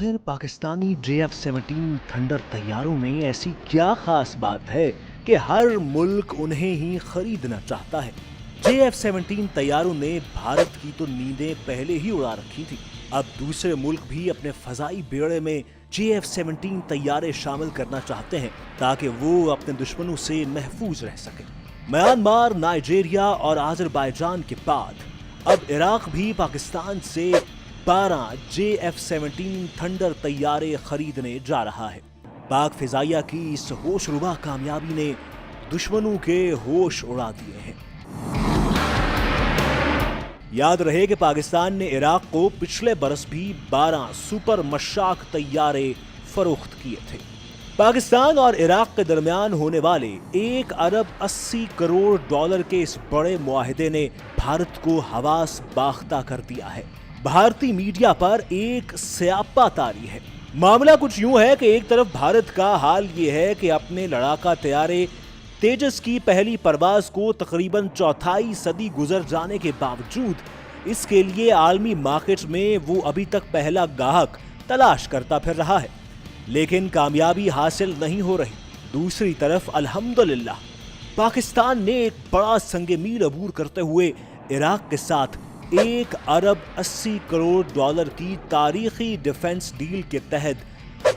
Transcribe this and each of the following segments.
आखिर Pakistani JF-17 thunder तैयारों में ऐसी क्या खास बात है कि हर मुल्क उन्हें ही खरीदना चाहता है। JF-17 तैयारों ने भारत की तो नींदें पहले ही उड़ा रखी थी। अब दूसरे मुल्क भी अपने फजाई बेड़े में JF-17 तैयारे शामिल करना चाहते हैं ताकि वो अपने दुश्मनों से महफूज रह सके। म्यांमार, नाइजीरिया और अजरबैजान के बाद अब इराक भी पाकिस्तान से 12 JF-17 थंडर तैयारे खरीदने जा रहा है। पाक फिजाइया की इस होशरुबा कामयाबी ने दुश्मनों के होश उड़ा दिए हैं। याद रहे कि पाकिस्तान ने इराक को पिछले बरस भी 12 सुपर मशाक तैयारे फरोख्त किए थे। पाकिस्तान और इराक के दरमियान होने वाले 1 अरब 80 करोड़ डॉलर के इस बड़े मुआहिदे ने भारत को हवास बाख्ता कर दिया है। भारतीय मीडिया पर एक स्यापा तारी है। मामला कुछ यूं है कि एक तरफ भारत का हाल ये है कि अपने लड़ाका तैयारे तेजस की पहली परवाज को तकरीबन चौथाई सदी गुजर जाने के बावजूद इसके लिए आलमी मार्केट में वो अभी तक पहला गाहक तलाश करता फिर रहा है, लेकिन कामयाबी हासिल नहीं हो रही। दूसरी तरफ अल्हम्दुलिल्लाह पाकिस्तान ने एक बड़ा संगे मील अबूर करते हुए इराक के साथ 1 अरब 80 करोड़ डॉलर की तारीखी डिफेंस डील के तहत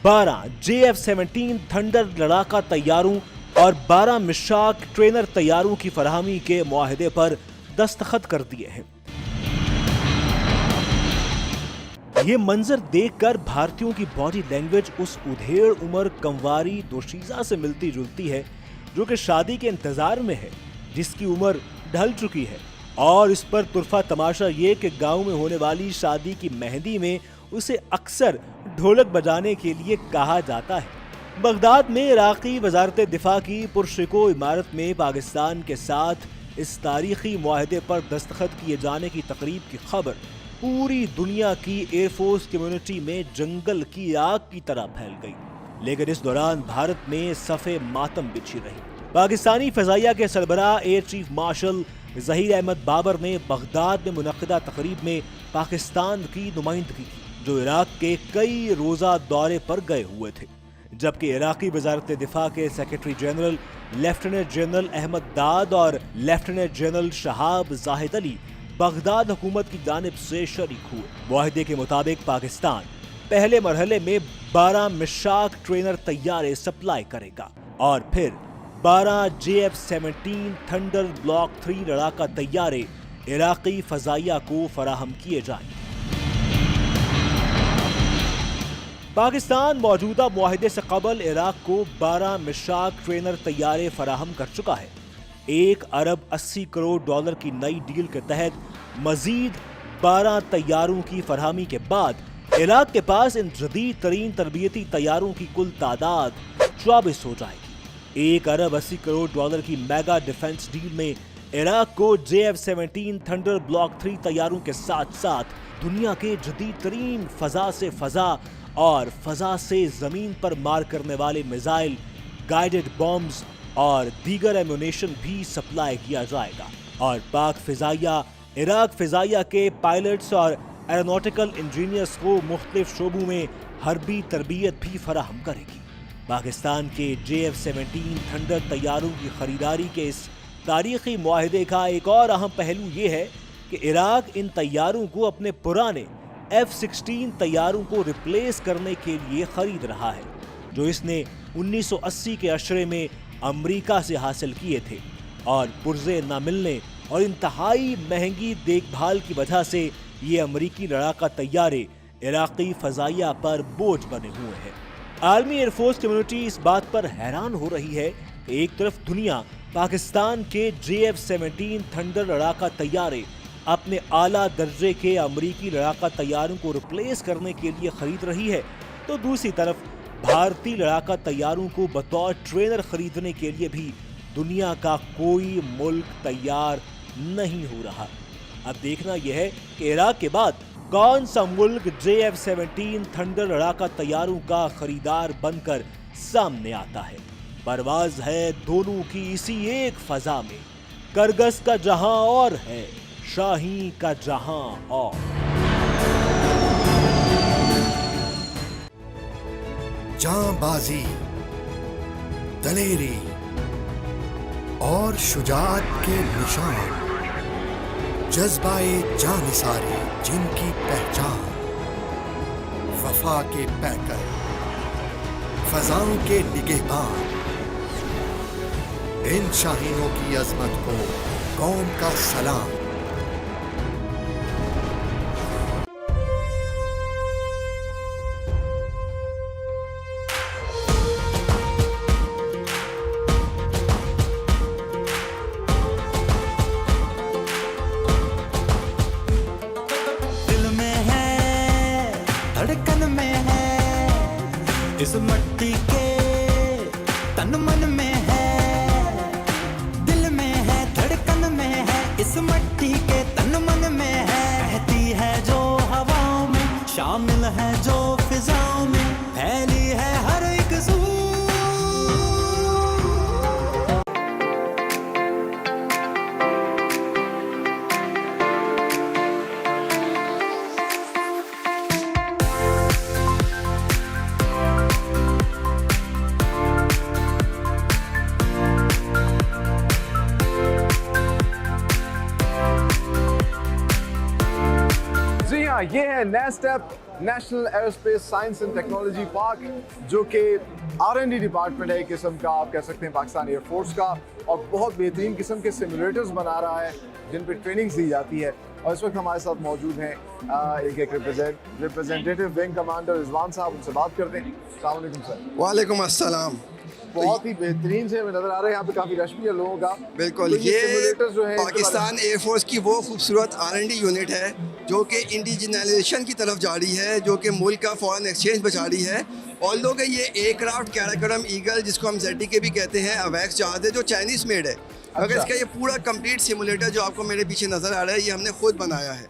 12 JF-17 थंडर लड़ाका तैयारों और 12 मिशाक ट्रेनर तैयारों की फराहमी के मुआहिदे पर दस्तखत कर दिए हैं। ये मंजर देखकर भारतीयों की बॉडी लैंग्वेज उस उधेड़ उम्र कंवारी दोशीजा से मिलती जुलती है जो कि शादी के इंतजार में है, जिसकी उम्र ढल चुकी है। और इस पर तुरफा तमाशा ये कि गांव में होने वाली शादी की मेहंदी में उसे अक्सर ढोलक बजाने के लिए कहा जाता है। बगदाद में इराकी वजारत दिफा की पुरशिको इमारत में पाकिस्तान के साथ इस तारीखी मुआहिदे पर दस्तखत किए जाने की तकरीब की खबर पूरी दुनिया की एयरफोर्स कम्युनिटी में जंगल की आग की तरह फैल गई। लेकिन इस दौरान भारत में सफ़े मातम बिछी रही। पाकिस्तानी फजाइया के सरबराह air chief marshal Zaheer Ahmed Babar ने बगदाद में मुनक़िदा तकरीब में पाकिस्तान की नुमाइंदगी की, जो इराक के कई रोज़ा दौरे पर गए हुए थे, जबकि इराकी वजारत दिफा के secretary general lieutenant general Ahmad Dad और lieutenant general Shahab Zahid Ali Baghdad हुकूमत की जानिब से शरीक हुए। मुआहिदे के मुताबिक पाकिस्तान पहले मरहले में 12 मिशाक ट्रेनर तैयारे सप्लाई करेगा और फिर 12 JF-17 थंडर ब्लॉक 3 लड़ाका तैयारे इराकी फजाइया को फराहम किए जाएंगे। पाकिस्तान मौजूदा मुआहिदे से कबल इराक को 12 मिशाक ट्रेनर तैयारे फराहम कर चुका है। 1 अरब 80 करोड़ डॉलर की नई डील के तहत मजीद 12 तैयारों की फरहमी के बाद इराक के पास इन जदीद तरीन तरबियती तैयारों की कुल तादाद 24 हो जाएगी। 1 अरब 80 करोड़ डॉलर की मेगा डिफेंस डील में इराक को JF-17 थंडर ब्लॉक 3 तैयारों के साथ साथ दुनिया के जदीद तरीन फजा से फजा और फजा से जमीन पर मार करने वाले मिसाइल, गाइडेड बॉम्ब्स और दीगर एम्यूनेशन भी सप्लाई किया जाएगा। और पाक फिजाइया इराक फिजाइया के पायलट्स और एरोनॉटिकल इंजीनियर्स को मुख्तलिफ शोबों में हरबी तरबियत भी फराहम करेगी। पाकिस्तान के JF-17 थंडर तैयारों की खरीदारी के इस तारीखी मुआहिदे का एक और अहम पहलू ये है कि इराक इन तैयारों को अपने पुराने F-16 तैयारों को रिप्लेस करने के लिए खरीद रहा है, जो इसने 1980 के अशरे में अमेरिका से हासिल किए थे। और पुर्जे न मिलने और इंतहाई महंगी देखभाल की वजह से ये अमेरिकी लड़ाका तैयारे इराकी फजाइया पर बोझ बने हुए हैं। आर्मी एयरफोर्स कम्युनिटी इस बात पर हैरान हो रही है कि एक तरफ दुनिया पाकिस्तान के JF-17 थंडर लड़ाका तैयारे अपने आला दर्जे के अमेरिकी लड़ाका तैयारों को रिप्लेस करने के लिए खरीद रही है, तो दूसरी तरफ भारतीय लड़ाका तैयारों को बतौर ट्रेनर खरीदने के लिए भी दुनिया का कोई मुल्क तैयार नहीं हो रहा। अब देखना यह है कि इराक के बाद कौन सा मुल्क JF-17 थंडर लड़ाका तैयारों का खरीदार बनकर सामने आता है। परवाज है दोनों की इसी एक फजा में, करगस का जहां और है, शाही का जहां और। جاں بازی، دلیری اور شجاعت کے نشان، جذبہ جانثاری جن کی پہچان، وفا کے پیکر، فضاؤں کے نگہبان، ان شاہینوں کی عظمت کو قوم کا سلام۔ دل میں ہے، دھڑکن میں ہے، اس مٹی کے تن من میں ہے، دل میں ہے، دھڑکن میں ہے، اس مٹی کے تن من میں ہے، رہتی ہے جو ہواؤں میں، شامل ہے جو فضاؤں میں، پھیلی ہے ہر ایک سو۔ جی ہاں، یہ ہے NASTP national aerospace science and technology park, جو کہ R&D ڈپارٹمنٹ ہے ایک قسم کا، آپ کہہ سکتے ہیں پاکستان ایئر فورس کا، اور بہت بہترین قسم کے سیمولیٹرز بنا رہا ہے جن پہ ٹریننگز دی جاتی ہے۔ اور اس وقت ہمارے ساتھ موجود ہیں ایک ریپرزینٹیٹیو ونگ کمانڈر رضوان صاحب، ان سے بات کرتے ہیں۔ السلام علیکم سر۔ وعلیکم السلام۔ بہت ہی بہترین سے نظر آ رہے ہیں، یہاں پہ کافی رش بھی ہے لوگوں کا۔ بالکل، تو یہ simulators جو ہیں پاکستان ایئر فورس کی وہ خوبصورت R&D یونٹ ہے جو کہ انڈیجنائزیشن کی طرف جا رہی ہے، جو کہ ملک کا فورن ایکسچینج بچا رہی ہے۔ اور لوگ یہ ایئر کرافٹ کیراکرم ایگل، جس کو ہم ZTK بھی کہتے ہیں، اویکس جہاز ہے جو چائنیز میڈ ہے، مگر اس کا یہ پورا کمپلیٹ سیمولیٹر جو آپ کو میرے پیچھے نظر آ رہا ہے، یہ ہم نے خود بنایا ہے۔